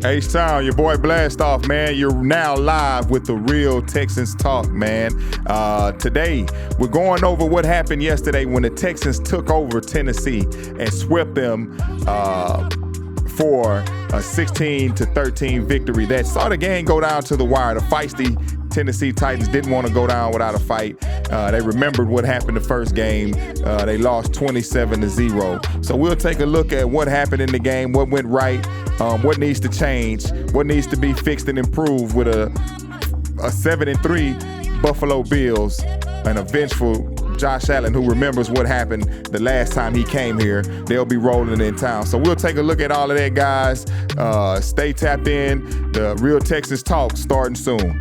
H-Town, your boy Blastoff, man. You're now live with the Real Texans Talk, man. Today, we're going over what happened yesterday when the Texans took over Tennessee and swept them for a 16-13 victory that saw the game go down to the wire. The feisty Tennessee Titans didn't want to go down without a fight. They remembered what happened the first game. They lost 27-0. So we'll take a look at what happened in the game, what went right, what needs to change, what needs to be fixed and improved with a 7-3 Buffalo Bills and a vengeful Josh Allen, who remembers what happened the last time he came here. They'll be rolling in town. So we'll take a look at all of that, guys. Stay tapped in. The Real Texas Talk starting soon.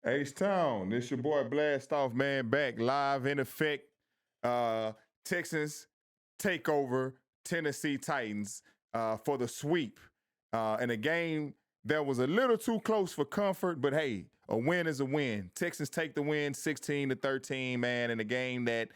H-Town, this your boy Blastoff, man, back live in effect. Texans take over Tennessee Titans for the sweep. In a game that was a little too close for comfort, but hey, a win is a win. Texans take the win 16-13, man, in a game that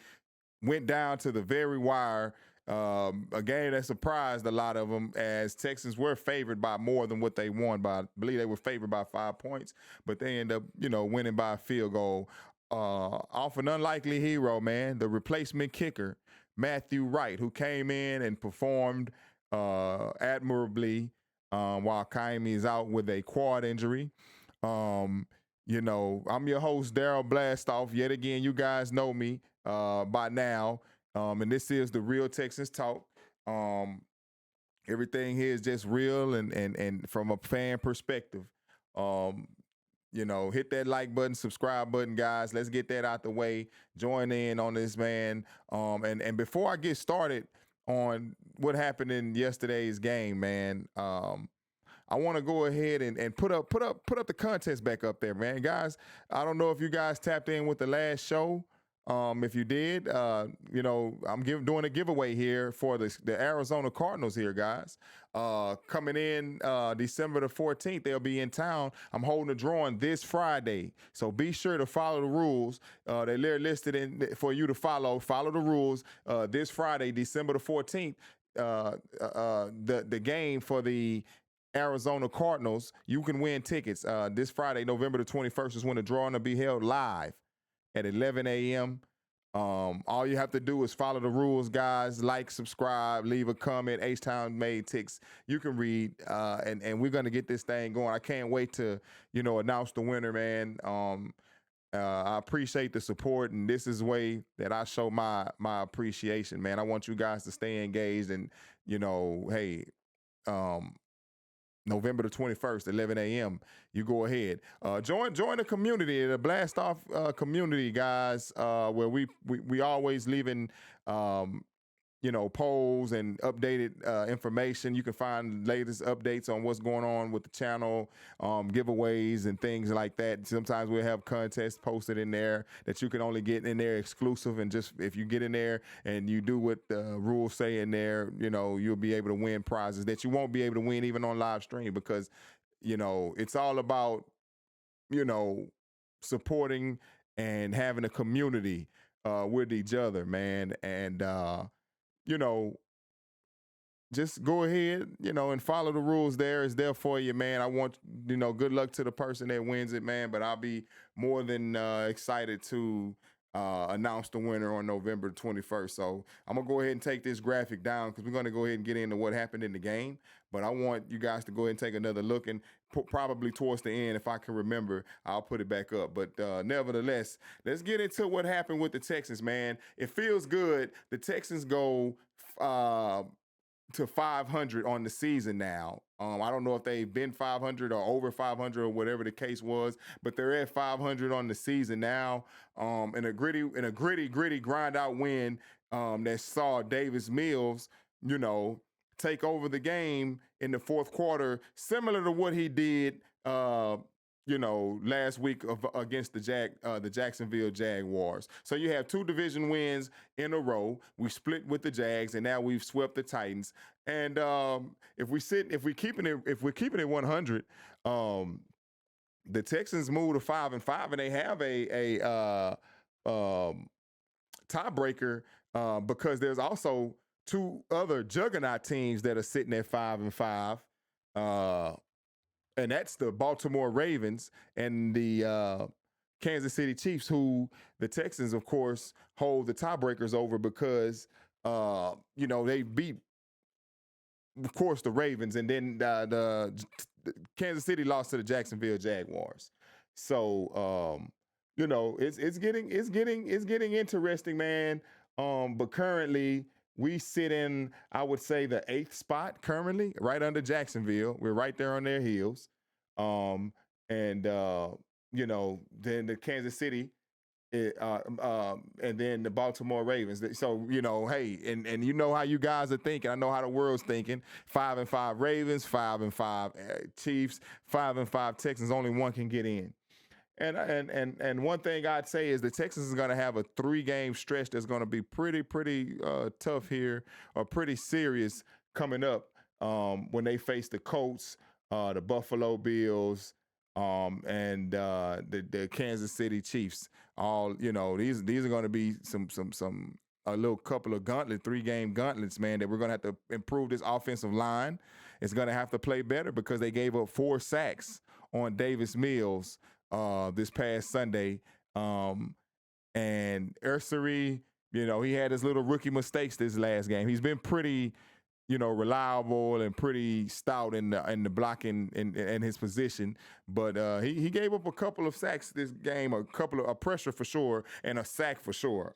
went down to the very wire. A game that surprised a lot of them, as Texans were favored by more than what they won by. I believe they were favored by 5 points, but they end up, winning by a field goal. Off an unlikely hero, man, the replacement kicker, Matthew Wright, who came in and performed admirably while Kaimi is out with a quad injury. I'm your host, Darryl Blastoff. Yet again, you guys know me by now. And this is the Real Texans Talk. Everything here is just real and from a fan perspective. Hit that like button, subscribe button, guys. Let's get that out the way. Join in on this, man. And before I get started on what happened in yesterday's game, man, I want to go ahead and put up the contest back up there, man. Guys, I don't know if you guys tapped in with the last show. If you did, I'm doing a giveaway here for the Arizona Cardinals here, guys. Coming in December the 14th, they'll be in town. I'm holding a drawing this Friday, so be sure to follow the rules. They're listed for you to follow. Follow the rules. This Friday, December the 14th, the game for the Arizona Cardinals, you can win tickets. This Friday, November the 21st, is when the drawing will be held live at 11 a.m. All you have to do is follow the rules, guys. Like, subscribe, leave a comment. H-Town made ticks. You can read, and we're gonna get this thing going. I can't wait to, announce the winner, man. I appreciate the support, and this is the way that I show my appreciation, man. I want you guys to stay engaged, and hey, November the 21st, 11 a.m. You go ahead. Join the community, the Blastoff community, guys, where we always leaving polls and updated information. You can find latest updates on what's going on with the channel, giveaways and things like that. Sometimes we'll have contests posted in there that you can only get in there exclusive. And just if you get in there and you do what the rules say in there, you'll be able to win prizes that you won't be able to win even on live stream, because, it's all about, supporting and having a community with each other, man. And you know, just go ahead, and follow the rules there. It's there for you, man. I want, good luck to the person that wins it, man. But I'll be more than excited to announce the winner on November 21st. So I'm going to go ahead and take this graphic down because we're going to go ahead and get into what happened in the game. But I want you guys to go ahead and take another look, and probably towards the end, if I can remember, I'll put it back up. But nevertheless, let's get into what happened with the Texans, man. It feels good. The Texans go to 500 on the season now. I don't know if they've been 500 or over 500 or whatever the case was, but they're at 500 on the season now. In a gritty grind out win that saw Davis Mills, take over the game in the fourth quarter, similar to what he did last week against the Jacksonville Jaguars. So you have two division wins in a row. We split with the Jags, and now we've swept the Titans. And if we're keeping it 100, the Texans move to 5-5, and they have a tiebreaker because there's also two other juggernaut teams that are sitting at 5-5. And that's the Baltimore Ravens and the Kansas City Chiefs, who the Texans, of course, hold the tiebreakers over because, they beat, of course, the Ravens, and then the Kansas City lost to the Jacksonville Jaguars. So, it's getting interesting, man. But currently, we sit in, I would say, the 8th spot currently, right under Jacksonville. We're right there on their heels. Then the Kansas City, and then the Baltimore Ravens. So, hey, and you know how you guys are thinking. I know how the world's thinking. 5-5 Ravens, 5-5 Chiefs, 5-5 Texans. Only one can get in. And one thing I'd say is the Texans is going to have a 3-game stretch that's going to be pretty tough here, or pretty serious coming up when they face the Colts, the Buffalo Bills, and the Kansas City Chiefs. All these are going to be a little couple of 3-game gauntlets, man, that we're going to have to improve this offensive line. It's going to have to play better because they gave up 4 sacks on Davis Mills this past Sunday. And Ursary, he had his little rookie mistakes this last game. He's been pretty, reliable and pretty stout in the blocking in his position. But he gave up a couple of sacks this game, a couple of pressure for sure, and a sack for sure.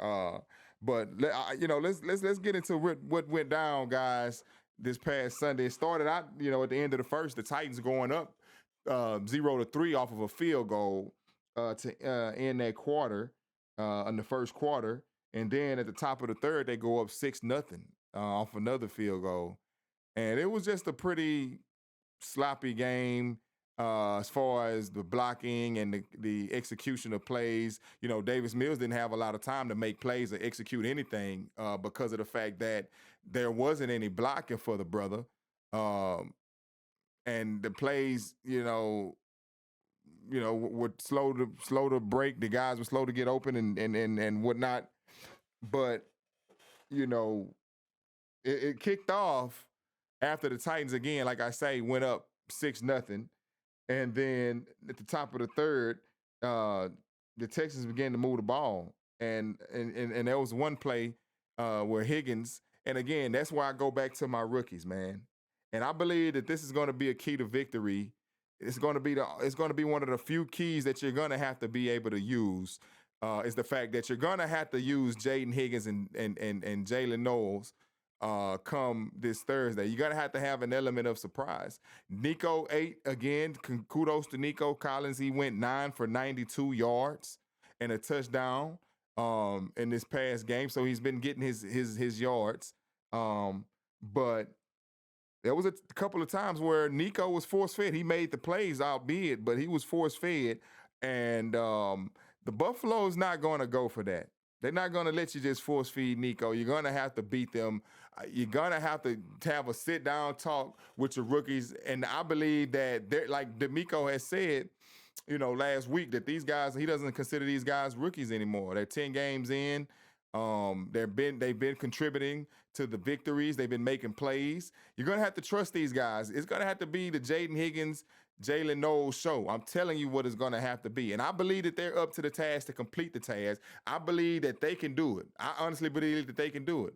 But let's get into what went down, guys, this past Sunday. It started out, at the end of the first, the Titans going up 0-3 off of a field goal to end that quarter in the first quarter, and then at the top of the third they go up 6-0 off another field goal, and it was just a pretty sloppy game as far as the blocking and the execution of plays. Davis Mills didn't have a lot of time to make plays or execute anything because of the fact that there wasn't any blocking for the brother. And the plays, were slow to break. The guys were slow to get open and whatnot. But, it kicked off after the Titans, again, like I say, went up 6-0. And then at the top of the third, the Texans began to move the ball. And there was one play where Higgins, and again, that's why I go back to my rookies, man. And I believe that this is going to be a key to victory. It's going to be one of the few keys that you're going to have to be able to use. Is the fact that you're going to have to use Jaden Higgins and Jalen Knowles come this Thursday. You're going to have an element of surprise. Nico 8 again. Kudos to Nico Collins. He went 9 for 92 yards and a touchdown in this past game. So he's been getting his yards. But there was a couple of times where Nico was force-fed. He made the plays, albeit, but he was force-fed. And the Buffalo's not going to go for that. They're not going to let you just force-feed Nico. You're going to have to beat them. You're going to have a sit-down talk with your rookies. And I believe that, like D'Amico has said, last week that these guys, he doesn't consider these guys rookies anymore. They're 10 games in. They've been contributing to the victories. They've been making plays. You're gonna have to trust these guys. It's gonna have to be the Jaden Higgins, Jalen Knowles show. I'm telling you what it's gonna have to be, and I believe that they're up to the task to complete the task. I believe that they can do it. I honestly believe that they can do it.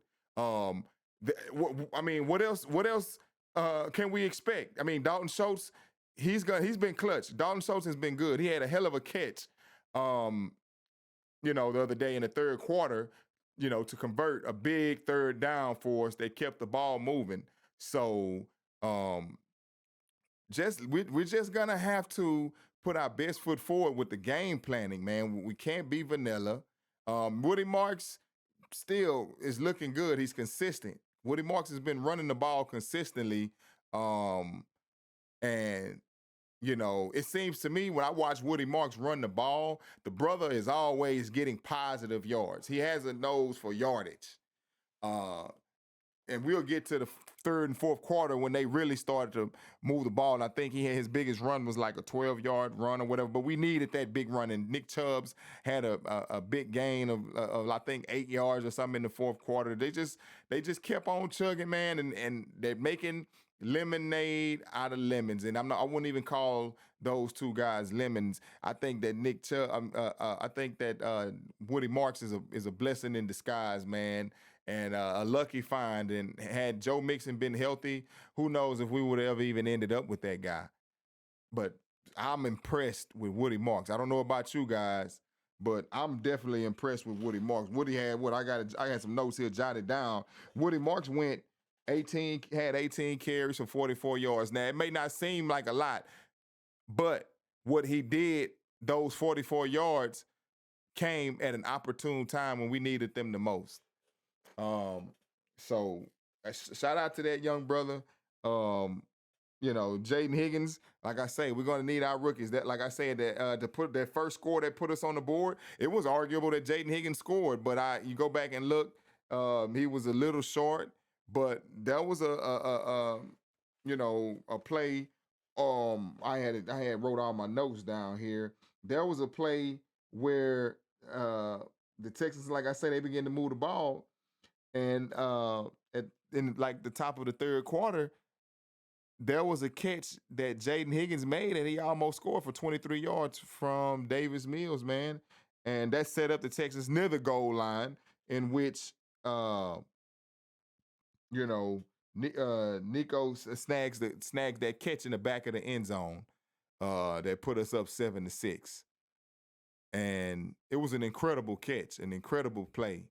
What else? What else can we expect? I mean, Dalton Schultz, he's been clutch. Dalton Schultz has been good. He had a hell of a catch. The other day in the third quarter, to convert a big third down for us that kept the ball moving. So we're just gonna have to put our best foot forward with the game planning, man. We can't be vanilla. Woody Marks still is looking good. He's consistent. Woody Marks has been running the ball consistently. And it seems to me when I watch Woody Marks run the ball, the brother is always getting positive yards. He has a nose for yardage. And we'll get to the third and fourth quarter when they really started to move the ball. And I think his biggest run was like a 12-yard run or whatever. But we needed that big run. And Nick Chubbs had a big gain of I think 8 yards or something in the fourth quarter. They just kept on chugging, man, and they're making lemonade out of lemons. And I wouldn't even call those two guys lemons. I think that Woody Marks is a blessing in disguise, man. And a lucky find. And had Joe Mixon been healthy, who knows if we would have ever even ended up with that guy. But I'm impressed with Woody Marks. I don't know about you guys, but I'm definitely impressed with Woody Marks. Woody had I got some notes here jotted down. Woody Marks had 18 carries for 44 yards. Now, it may not seem like a lot, but what he did, those 44 yards, came at an opportune time when we needed them the most. So shout out to that young brother. Jaden Higgins, like I say, we're going to need our rookies. That, like I said, that to put that first score that put us on the board, it was arguable that Jaden Higgins scored, but you go back and look, he was a little short, but that was a play. I had wrote all my notes down here. There was a play where the Texans, like I say, they began to move the ball. And in like the top of the third quarter, there was a catch that Jaden Higgins made, and he almost scored for 23 yards from Davis Mills, man. And that set up the Texans near the goal line, in which Nico snags that catch in the back of the end zone that put us up 7-6. And it was an incredible catch, an incredible play.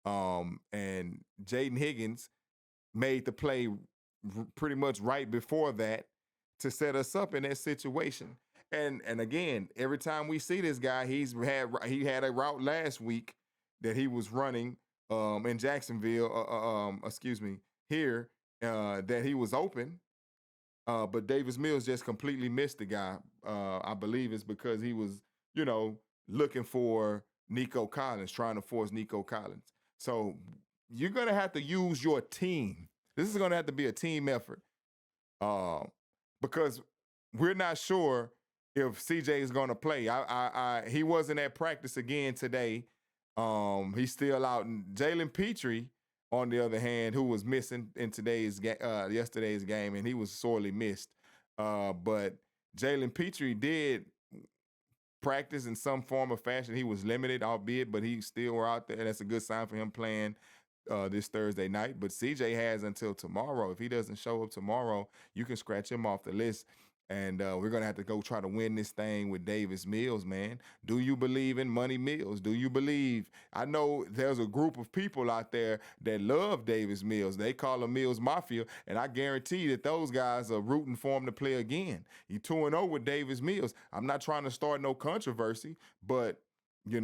And Jaden Higgins made the play pretty much right before that to set us up in that situation. And again, every time we see this guy, he had a route last week that he was running in Jacksonville, here, that he was open. But Davis Mills just completely missed the guy. I believe it's because he was, looking for Nico Collins, trying to force Nico Collins. So you're going to have to use your team. This is going to have to be a team effort because we're not sure if CJ is going to play. He wasn't at practice again today. He's still out. And Jalen Petrie, on the other hand, who was missing in yesterday's game, and he was sorely missed. But Jalen Petrie did practice in some form or fashion. He was limited, albeit, but he still were out there. That's a good sign for him playing this Thursday night. But CJ has until tomorrow. If he doesn't show up tomorrow, you can scratch him off the list. And we're going to have to go try to win this thing with Davis Mills, man. Do you believe in Money Mills? Do you believe? I know there's a group of people out there that love Davis Mills. They call him Mills Mafia, and I guarantee that those guys are rooting for him to play again. You 2-0 with Davis Mills. I'm not trying to start no controversy, but, you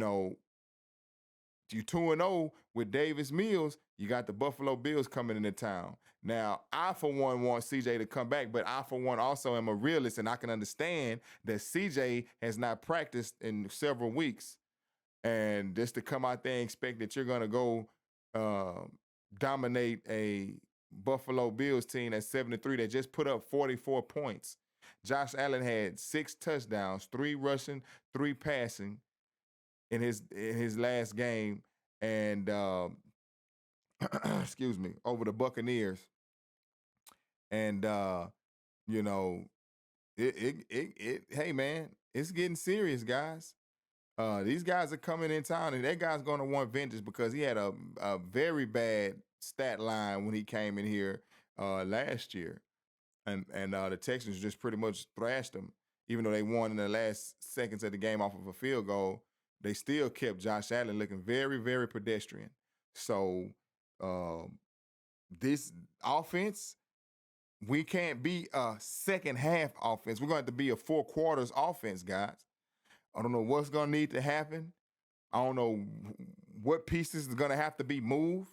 2-0 with Davis Mills, you got the Buffalo Bills coming into town. Now, I, for one, want CJ to come back, but I, for one, also am a realist, and I can understand that CJ has not practiced in several weeks. And just to come out there and expect that you're going to go dominate a Buffalo Bills team at 7-3 that just put up 44 points. Josh Allen had 6 touchdowns, 3 rushing, 3 passing in his last game, and excuse me, over the Buccaneers. And you know, hey man, it's getting serious, guys. These guys are coming in town, and that guy's going to want vengeance because he had a very bad stat line when he came in here last year, and the Texans just pretty much thrashed him. Even though they won in the last seconds of the game off of a field goal, they still kept Josh Allen looking very, very pedestrian. So this offense, we can't be a second half offense. We're going to have to be a 4 quarters offense, guys. I don't know what's going to need to happen. I don't know what pieces is going to have to be moved,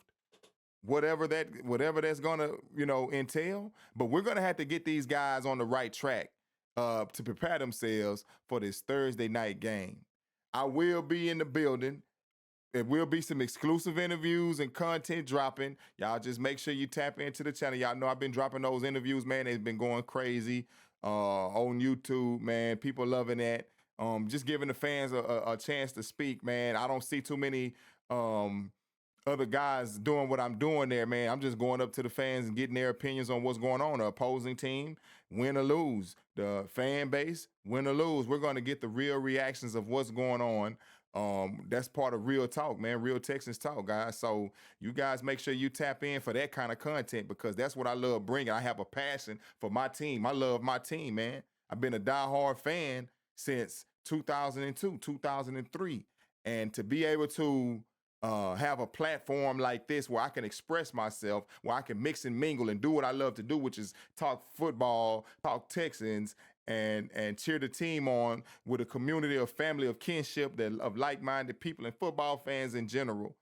whatever that's going to, entail. But we're going to have to get these guys on the right track to prepare themselves for this Thursday night game. I will be in the building. There will be some exclusive interviews and content dropping. Y'all just make sure you tap into the channel. Y'all know I've been dropping those interviews, man. They've been going crazy on YouTube, man. People loving that. Just giving the fans a chance to speak, man. I don't see too many other guys doing what I'm doing there, man. I'm just going up to the fans and getting their opinions on what's going on. The opposing team, win or lose. The fan base, win or lose. We're going to get the real reactions of what's going on. That's part of real talk, man. Real Texans talk, guys. So you guys make sure you tap in for that kind of content because that's what I love bringing. I have a passion for my team. I love my team, man. I've been a diehard fan since 2002, 2003. And to be able to have a platform like this where I can express myself, where I can mix and mingle and do what I love to do, which is talk football, talk Texans, and cheer the team on with a community of family of kinship of like-minded people and football fans in general.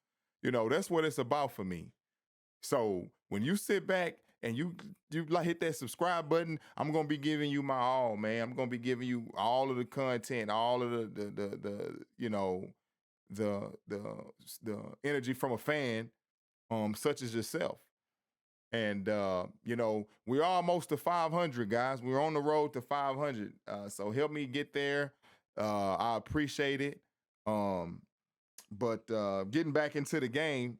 That's what it's about for me. So when you sit back and you hit that subscribe button, I'm gonna be giving you my all, man. I'm gonna be giving you all of the content, all of the energy from a fan, such as yourself. And we're almost to 500, guys. We're on the road to 500. So help me get there. I appreciate it. But getting back into the game,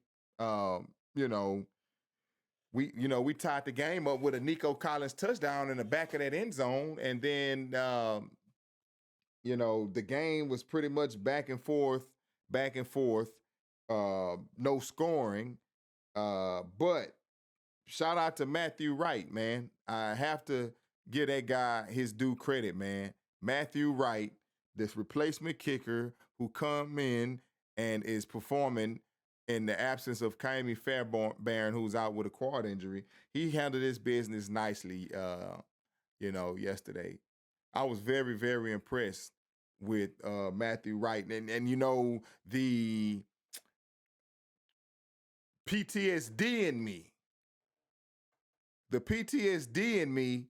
we tied the game up with a Nico Collins touchdown in the back of that end zone, and then the game was pretty much back and forth, no scoring. But shout out to Matthew Wright, man. I have to give that guy his due credit, man. Matthew Wright, this replacement kicker who come in and is performing in the absence of Kaimi Fairbairn, who's out with a quad injury. He handled his business nicely, yesterday. I was very, very impressed with Matthew Wright. And the PTSD in me. The PTSD in me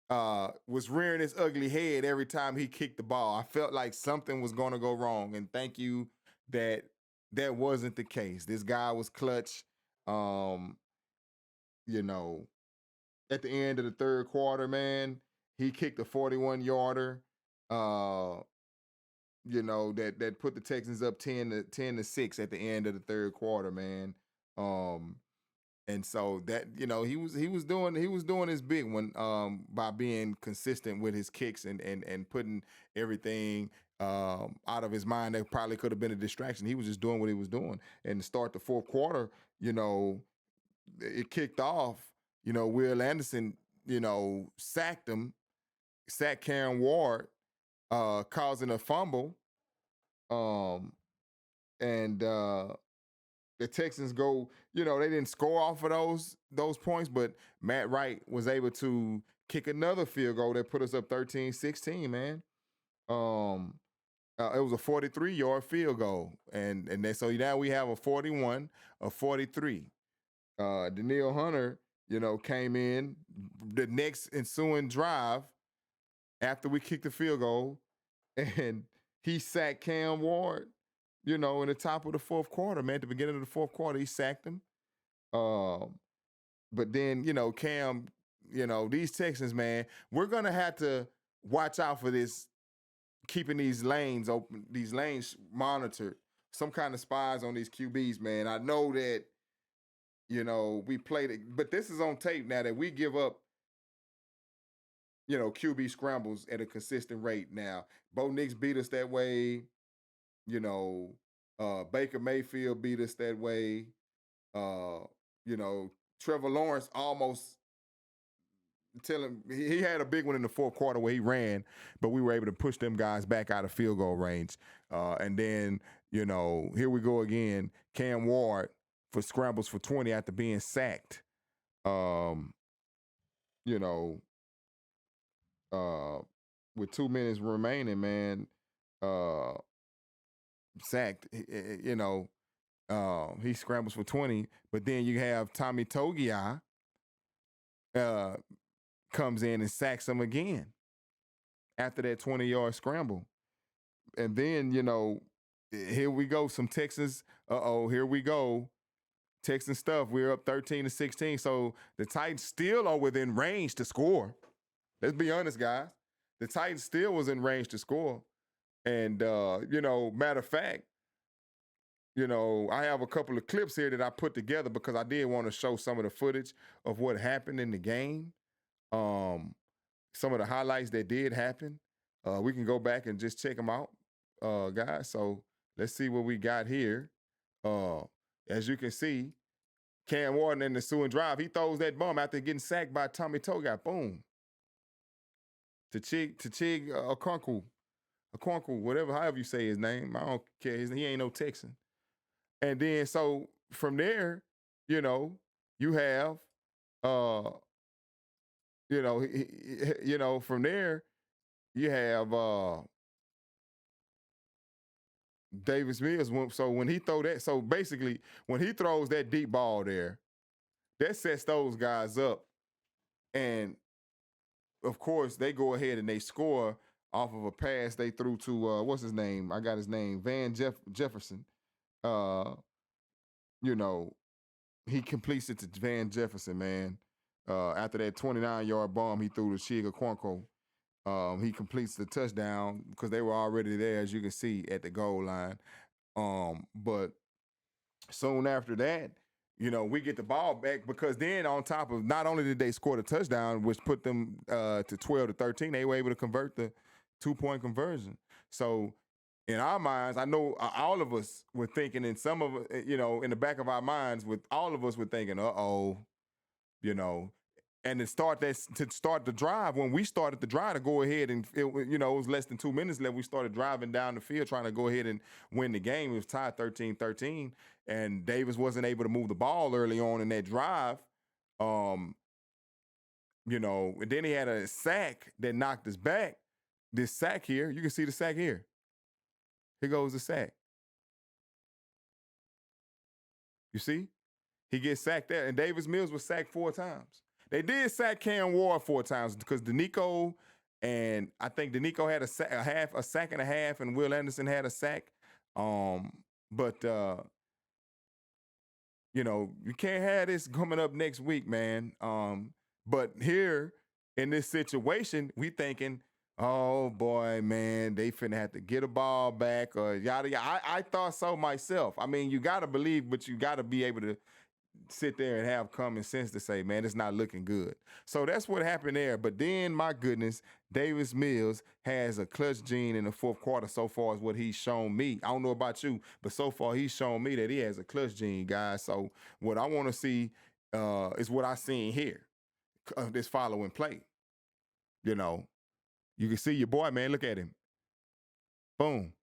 was rearing its ugly head every time he kicked the ball. I felt like something was going to go wrong. And thank you that wasn't the case. This guy was clutch. At the end of the third quarter, man, he kicked a 41-yarder. That put the Texans up 10-6 at the end of the third quarter, man. And so that he was doing his big one by being consistent with his kicks and putting everything out of his mind that probably could have been a distraction. He was just doing what he was doing. And to start the fourth quarter, it kicked off. Will Anderson, sacked Karen Ward, causing a fumble. And the Texans go, they didn't score off of those points, but Matt Wright was able to kick another field goal that put us up 13-16, man. It was a 43-yard field goal. And then, so now we have a 41, a 43. Daniil Hunter, came in the next ensuing drive after we kicked the field goal, and he sacked Cam Ward, in the top of the fourth quarter, man. At the beginning of the fourth quarter, he sacked him. But then, Cam these Texans, man, we're gonna have to watch out for this, keeping these lanes open, these lanes monitored, some kind of spies on these QBs, man. I know that, we played it, but this is on tape now that we give up, QB scrambles at a consistent rate now. Bo Nix beat us that way, you know, Baker Mayfield beat us that way. Uh, Trevor Lawrence almost he had a big one in the fourth quarter where he ran, but we were able to push them guys back out of field goal range. And then, here we go again. Cam Ward for scrambles for 20 after being sacked. With 2 minutes remaining, man, sacked. He scrambles for 20, but then you have Tommy Togiai comes in and sacks him again after that 20-yard scramble. And then, here we go, some Texans. Here we go. Texan stuff. We're up 13-16. So the Titans still are within range to score. Let's be honest, guys. The Titans still was in range to score. And, matter of fact, I have a couple of clips here that I put together because I did want to show some of the footage of what happened in the game. Some of the highlights that did happen. We can go back and just check them out, guys. So let's see what we got here. As you can see, Cam Ward in the ensuing drive, he throws that bomb after getting sacked by Tommy Togiai. Boom. Chig Okonkwo, whatever, however you say his name. I don't care. He ain't no Texan. And then, so from there, you have, from there, you have Davis Mills. So when he throw that, so basically when he throws that deep ball there, that sets those guys up. And of course, they go ahead and they score off of a pass they threw to, what's his name? I got his name, Van Jefferson. He completes it to Van Jefferson, man. After that 29-yard bomb he threw to Chig Okonkwo, he completes the touchdown because they were already there, as you can see, at the goal line. But soon after that, we get the ball back because then on top of, not only did they score the touchdown, which put them to 12-13, they were able to convert the 2-point conversion. So in our minds, I know all of us were thinking, and some of in the back of our minds, with all of us were thinking, and to start the drive, when we started the drive to go ahead and it was less than 2 minutes left, we started driving down the field trying to go ahead and win the game. It was tied 13-13, and Davis wasn't able to move the ball early on in that drive. And then he had a sack that knocked us back. This sack here, you can see the sack here. Here goes the sack. You see? He gets sacked there. And Davis Mills was sacked 4 times. They did sack Cam Ward 4 times because Danico, and I think Danico had a sack and a half, and Will Anderson had a sack. But you can't have this coming up next week, man. But here in this situation, we thinking, oh boy, man, they finna have to get a ball back or yada yada. I thought so myself. I mean, you gotta believe, but you gotta be able to sit there and have common sense to say, man, it's not looking good. So that's what happened there. But then, my goodness, Davis Mills has a clutch gene in the fourth quarter so far as what he's shown me. I don't know about you, but so far he's shown me that he has a clutch gene, guys. So what I want to see is what I seen here, this following play. You can see your boy, man. Look at him. Boom.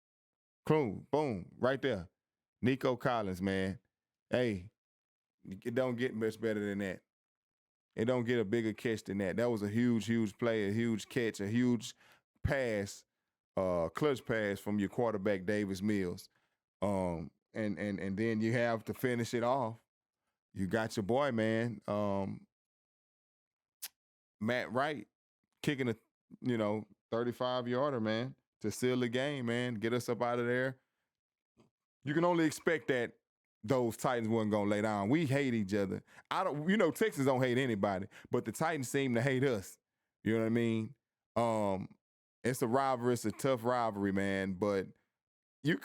Boom. Right there. Nico Collins, man. Hey, it don't get much better than that. It don't get a bigger catch than that. That was a huge, huge play, a huge catch, a huge pass, clutch pass from your quarterback, Davis Mills. And then you have to finish it off. You got your boy, man, Matt Wright, kicking a 35-yarder, man, to seal the game, man, get us up out of there. You can only expect that those Titans wasn't gonna lay down. We hate each other. Texans don't hate anybody, but the Titans seem to hate us. You know what I mean? Um, it's a rivalry. It's a tough rivalry, man. But you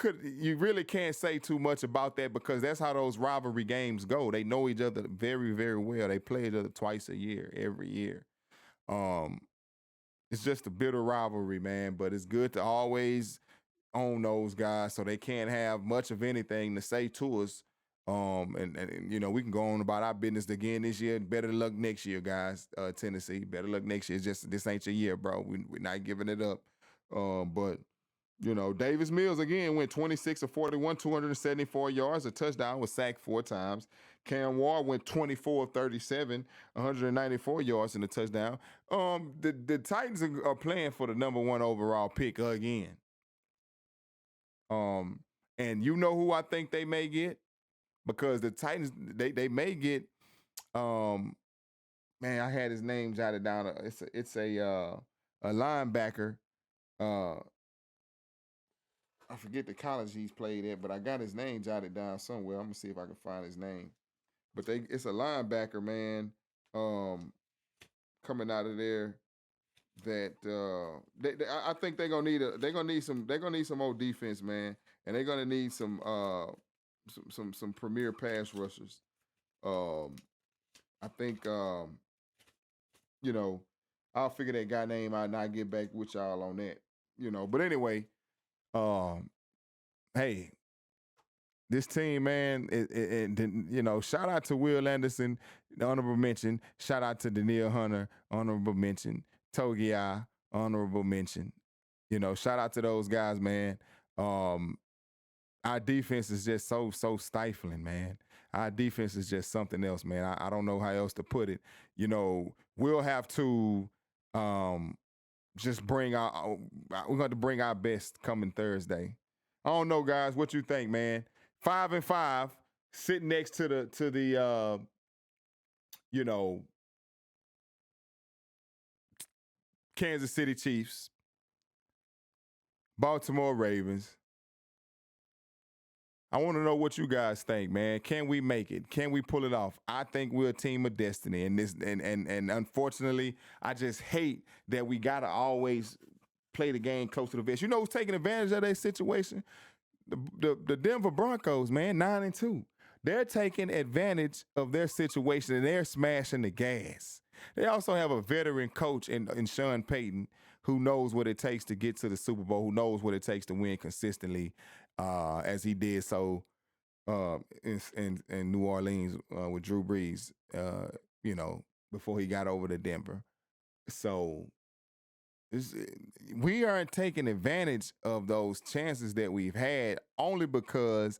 really can't say too much about that because that's how those rivalry games go. They know each other very, very well. They play each other twice a year, every year. Um, it's just a bitter rivalry, man. But it's good to always own those guys so they can't have much of anything to say to us. And we can go on about our business again this year. Better luck next year, guys. Tennessee, better luck next year. It's just this ain't your year, bro. We're not giving it up. But Davis Mills again went 26 of 41, 274 yards, a touchdown, was sacked 4 times. Cam Ward went 24 of 37, 194 yards and a touchdown. The Titans are playing for the number 1 overall pick again. And you know who I think they may get? Because the Titans, they may get, man, I had his name jotted down. It's a linebacker. I forget the college he's played at, but I got his name jotted down somewhere. I'm gonna see if I can find his name. But it's a linebacker, man, coming out of there. That I think they're gonna need some more defense, man, and they're gonna need some premier pass rushers. I think I'll figure that guy name out and I'll get back with y'all on that. But anyway, hey, this team, man, shout out to Will Anderson, honorable mention. Shout out to Danielle Hunter, honorable mention. Togiai, honorable mention. Shout out to those guys, man. Our defense is just so stifling, man. Our defense is just something else, man. I don't know how else to put it. We'll have to just we're going to bring our best coming Thursday. I don't know, guys, what you think, man. 5-5, sitting next to the Kansas City Chiefs, Baltimore Ravens. I want to know what you guys think, man. Can we make it? Can we pull it off? I think we're a team of destiny, and unfortunately, I just hate that we gotta always play the game close to the vest. You know who's taking advantage of that situation? The Denver Broncos, man, 9-2. They're taking advantage of their situation and they're smashing the gas. They also have a veteran coach in Sean Payton who knows what it takes to get to the Super Bowl, who knows what it takes to win consistently, as he did so in New Orleans with Drew Brees, before he got over to Denver. So we aren't taking advantage of those chances that we've had only because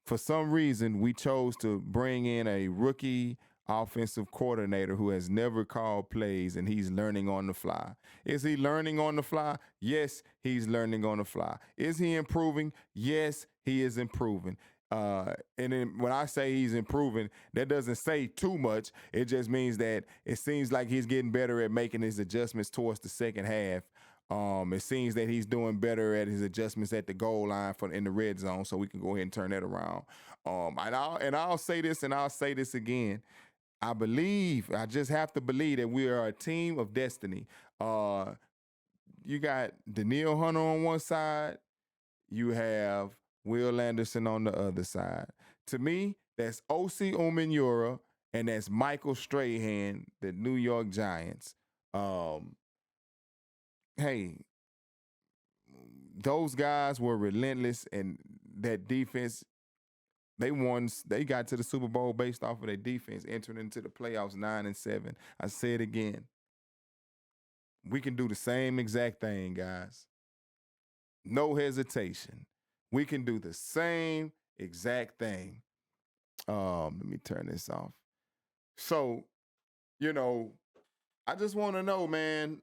for some reason we chose to bring in a rookie offensive coordinator who has never called plays and he's learning on the fly. Is he learning on the fly? Yes, he's learning on the fly. Is he improving? Yes, he is improving. And then when I say he's improving, that doesn't say too much. It just means that it seems like he's getting better at making his adjustments towards the second half. It seems that he's doing better at his adjustments at the goal line in the red zone, so we can go ahead and turn that around. And I'll say this and I'll say this again. I just have to believe that we are a team of destiny. You got Danielle Hunter on one side. You have Will Anderson on the other side. To me, that's O.C. Umenyiora and that's Michael Strahan, the New York Giants. Hey, those guys were relentless, and that defense, they got to the Super Bowl based off of their defense, entering into the playoffs 9-7. I say it again. We can do the same exact thing, guys. No hesitation. We can do the same exact thing. Let me turn this off. So, I just want to know, man,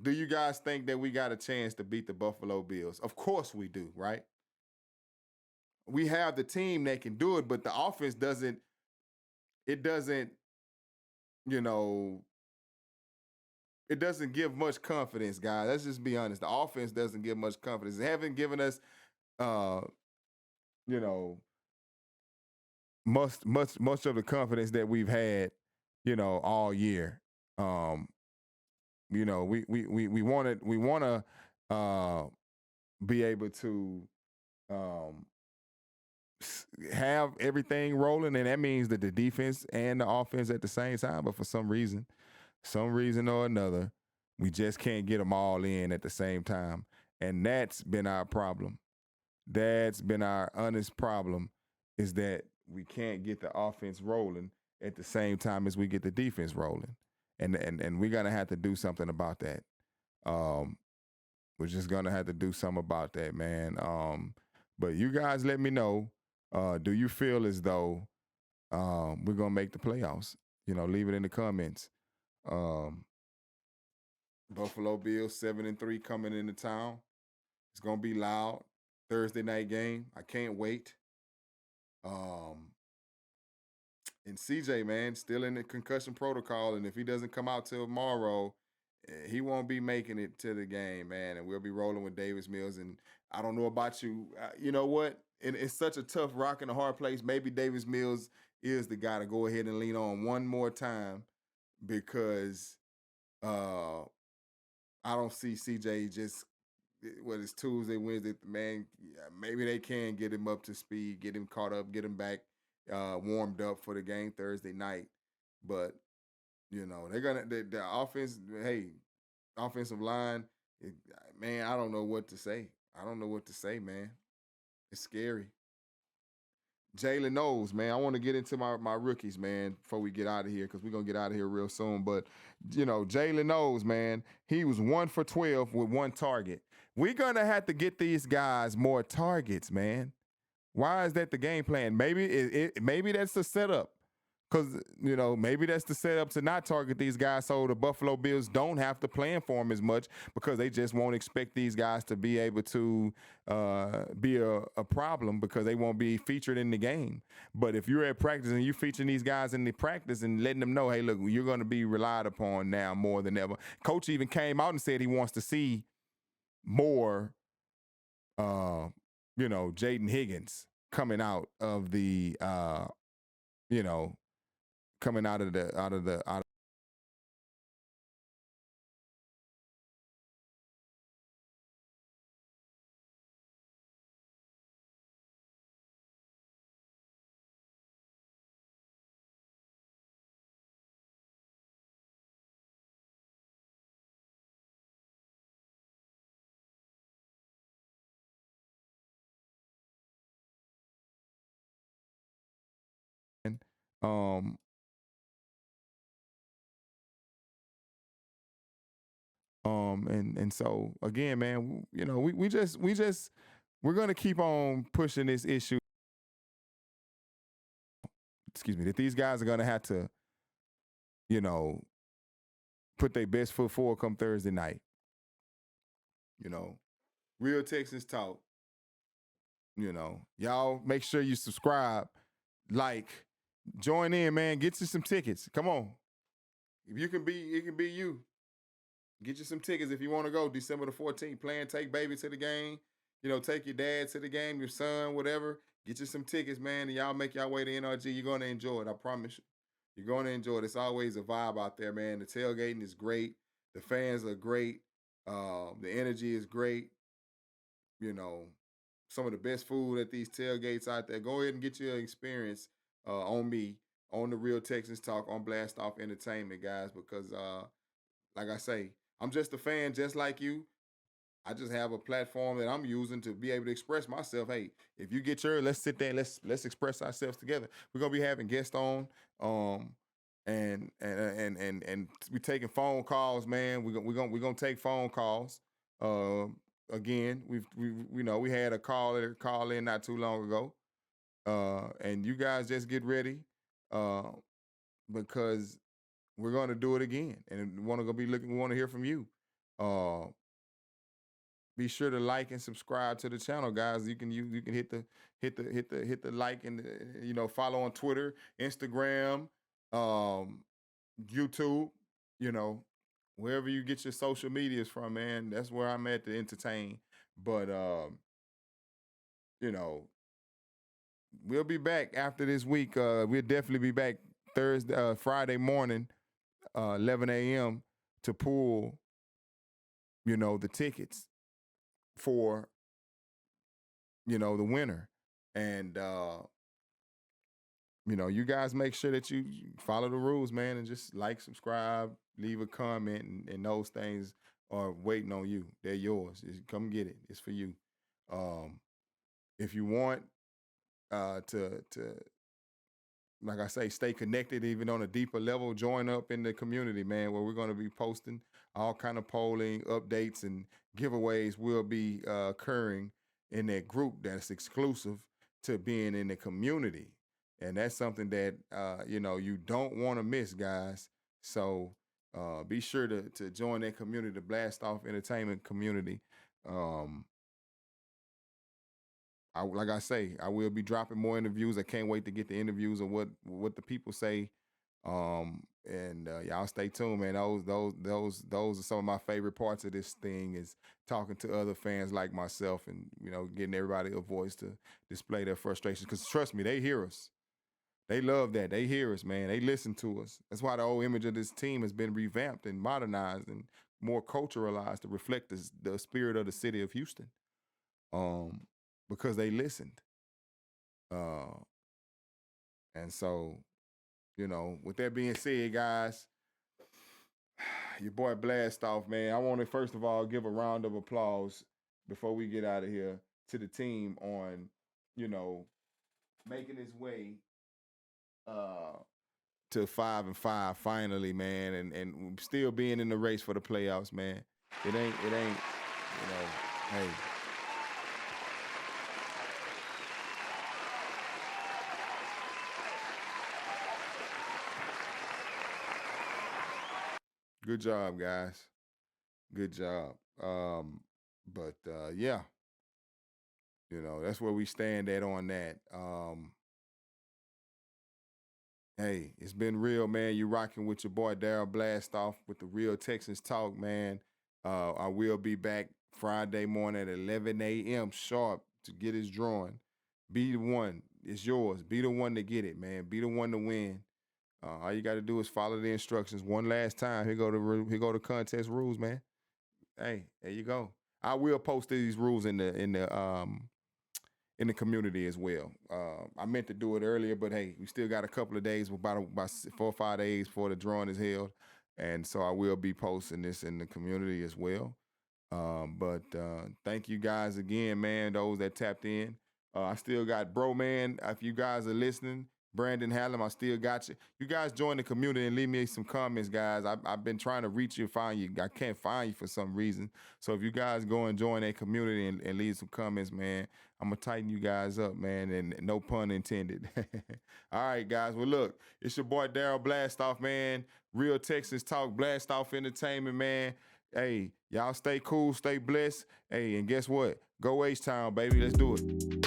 do you guys think that we got a chance to beat the Buffalo Bills? Of course we do, right? We have the team that can do it, but the offense doesn't, it doesn't give much confidence, guys. Let's just be honest. The offense doesn't give much confidence. They haven't given us you know, much of the confidence that we've had, all year. Um, we want to uh, be able to um, have everything rolling, and that means that the defense and the offense at the same time. But for some reason or another, we just can't get them all in at the same time, and that's been our problem. That's been our honest problem, is that we can't get the offense rolling at the same time as we get the defense rolling, and we're gonna have to do something about that. Um, we're just gonna have to do something about that, man. But you guys, let me know. Do you feel as though we're gonna make the playoffs? Leave it in the comments. Um, Buffalo Bills 7-3 coming into town. It's gonna be loud. Thursday night game. I can't wait. Um, and CJ, man, still in the concussion protocol, and if he doesn't come out till tomorrow, he won't be making it to the game, man. And we'll be rolling with Davis Mills. And I don't know about you. You know what? It's such a tough rock and a hard place. Maybe Davis Mills is the guy to go ahead and lean on one more time, because uh, I don't see CJ just what is Tuesday, Wednesday, man. Maybe they can get him up to speed, get him caught up, get him back warmed up for the game Thursday night. But they're gonna the offense. Hey, offensive line, it, man. I don't know what to say. I don't know what to say, man. It's scary. Jalen knows, man. I want to get into my rookies, man, before we get out of here, because we're gonna get out of here real soon. But Jalen knows, man. He was 1 for 12 with one target. We're gonna have to get these guys more targets, man. Why is that the game plan? Maybe that's the setup. Because, maybe that's the setup to not target these guys, so the Buffalo Bills don't have to plan for them as much, because they just won't expect these guys to be able to be a problem, because they won't be featured in the game. But if you're at practice and you're featuring these guys in the practice and letting them know, hey, look, you're going to be relied upon now more than ever. Coach even came out and said he wants to see more, Jaden Higgins coming out of the, coming out of the um and so again, man, we're gonna keep on pushing this issue. Excuse me, that these guys are gonna have to, you know, put their best foot forward come Thursday night. Real Texans talk. Y'all make sure you subscribe, like, join in, man. Get you some tickets. Come on. If you can be, it can be you. Get you some tickets if you want to go December the 14th. Take baby to the game. Take your dad to the game, your son, whatever. Get you some tickets, man, and y'all make y'all way to NRG. You're going to enjoy it. I promise you. You're going to enjoy it. It's always a vibe out there, man. The tailgating is great. The fans are great. The energy is great. Some of the best food at these tailgates out there. Go ahead and get your experience on me, on the Real Texans Talk, on Blastoff Entertainment, guys, because like I say, I'm just a fan just like you. I just have a platform that I'm using to be able to express myself. Hey, if you get yours, let's sit there and let's express ourselves together. We're gonna be having guests on, and we taking phone calls, man. We're gonna take phone calls. Again, we had a call in not too long ago, and you guys just get ready, because we're gonna do it again, and we want to hear from you. Uh, be sure to like and subscribe to the channel, guys. You can hit the like, and follow on Twitter, Instagram, YouTube, you know, wherever you get your social medias from, man. That's where I'm at to entertain. But you know, we'll be back after this week. We'll definitely be back Friday morning, 11 a.m. to pull, the tickets for, the winner. And, you guys make sure that you follow the rules, man, and just like, subscribe, leave a comment, and those things are waiting on you. They're yours. Just come get it. It's for you. If you want to like I say, stay connected even on a deeper level, join up in the community, man, where we're going to be posting all kind of polling, updates, and giveaways will be occurring in that group that's exclusive to being in the community. And that's something that, you don't want to miss, guys. So be sure to join that community, the Blastoff Entertainment community. Like I say, I will be dropping more interviews. I can't wait to get the interviews of what the people say. And y'all stay tuned, man. Those are some of my favorite parts of this thing, is talking to other fans like myself, and getting everybody a voice to display their frustrations. Because trust me, they hear us. They love that. They hear us, man. They listen to us. That's why the whole image of this team has been revamped and modernized and more culturalized to reflect the spirit of the city of Houston. Because they listened. And so, with that being said, guys, your boy Blastoff, man, I want to first of all give a round of applause before we get out of here to the team on, making its way to 5-5 finally, man, and still being in the race for the playoffs, man. It ain't, hey. Good job, guys. Good job. But yeah, that's where we stand at on that. Hey, it's been real, man. You rocking with your boy Darryl Blastoff with the Real Texans Talk, man. I will be back Friday morning at 11 a.m. sharp to get his drawing. Be the one. It's yours. Be the one to get it, man. Be the one to win. All you got to do is follow the instructions one last time. Here go the contest rules, man. Hey, there you go. I will post these rules in the community as well. I meant to do it earlier, but hey, we still got a couple of days, about 4 or 5 days before the drawing is held, and so I will be posting this in the community as well. But thank you guys again, man. Those that tapped in. I still got Bro Man. If you guys are listening, Brandon Hallam, I still got you. You guys join the community and leave me some comments, guys. I've been trying to reach you and find you. I can't find you for some reason. So if you guys go and join that community and leave some comments, man, I'm going to tighten you guys up, man, and no pun intended. All right, guys. Well, look, it's your boy Darryl Blastoff, man. Real Texans Talk, Blastoff Entertainment, man. Hey, y'all stay cool, stay blessed. Hey, and guess what? Go H-Town, baby. Let's do it.